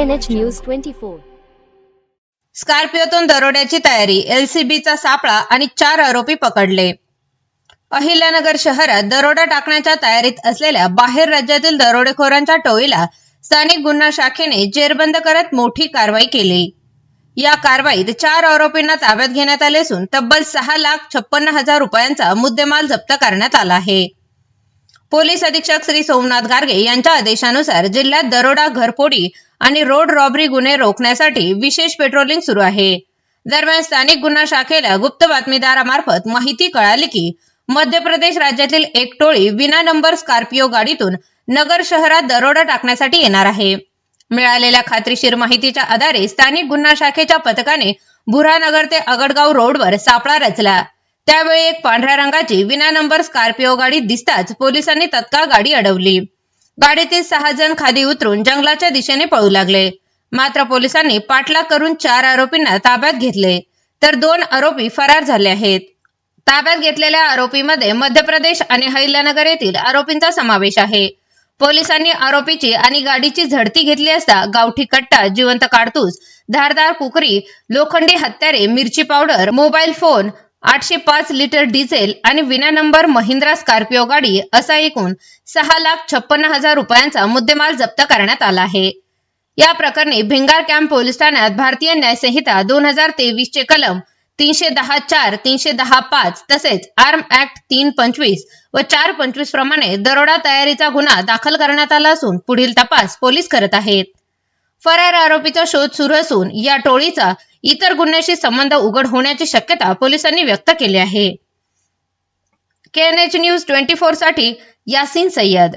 KNH News 24. स्कॉर्पिओतून दरोड्याची तयारी, एलसीबीचा सापळा आणि 4 आरोपी पकडले. अहिल्यानगर शहरात दरोडा टाकण्याच्या तयारीत असलेल्या बाहेर राज्यातील दरोडेखोरांच्या टोळीला स्थानिक गुन्हा शाखेने जेरबंद करत मोठी कारवाई केली. या कारवाईत 4 आरोपींना ताब्यात घेण्यात आले असून तब्बल 6,56,000 रुपयांचा मुद्देमाल जप्त करण्यात आला आहे. पोलीस अधीक्षक श्री सोमनाथ गार्गे यांच्या आदेशानुसार जिल्ह्यात दरोडा, घरफोडी आणि रोड रॉबरी गुन्हे रोखण्यासाठी विशेष पेट्रोलिंग सुरू आहे. दरम्यान स्थानिक गुन्हा शाखेला गुप्त बातमीदारामार्फत माहिती कळाली की मध्य प्रदेश राज्यातील एक टोळी विना नंबर स्कॉर्पिओ गाडीतून नगर शहरात दरोडा टाकण्यासाठी येणार आहे. मिळालेल्या खात्रीशीर माहितीच्या आधारे स्थानिक गुन्हा शाखेच्या पथकाने बुऱ्हानगर ते अगडगाव रोडवर सापळा रचला. त्यावेळी एक पांढऱ्या रंगाची विना नंबर स्कॉर्पिओ गाडी दिसताच पोलिसांनी तत्काळ गाडी अडवली. गाडीतील 6 जण खाली उतरून जंगलाच्या दिशेने पळू लागले. मात्र पोलिसांनी पाठलाग करून 4 आरोपींना ताब्यात घेतले, तर 2 आरोपी फरार झाले आहेत. ताब्यात घेतलेल्या आरोपींमध्ये मध्य प्रदेश आणि अहिल्यानगर येथील आरोपींचा समावेश आहे. पोलिसांनी आरोपीची आणि गाडीची झडती घेतली असता गावठी कट्टा, जिवंत काडतूस, धारदार कुकरी, लोखंडी हत्यारे, मिरची powder, mobile phone, 805 litre diesel आणि विना नंबर महिंद्रा स्कॉर्पिओ गाडी असा एकूण 6,56,000 रुपयांचा मुद्देमाल जप्त करण्यात आला आहे. या प्रकरणी भिंगार कॅम्प पोलीस ठाण्यात भारतीय न्याय संहिता 2023 चे कलम 310(4), 310(5) तसेच आर्म ऍक्ट 325 व 425 प्रमाणे दरोडा तयारीचा गुन्हा दाखल करण्यात आला असून पुढील तपास पोलीस करत आहेत. फरार आरोपीचा शोध सुरू असून या टोळीचा इतर गुन्ह्याशी संबंध उघड होण्याची शक्यता पोलिसांनी व्यक्त केली आहे. KNH न्यूज 24 साठी यासीन सय्यद.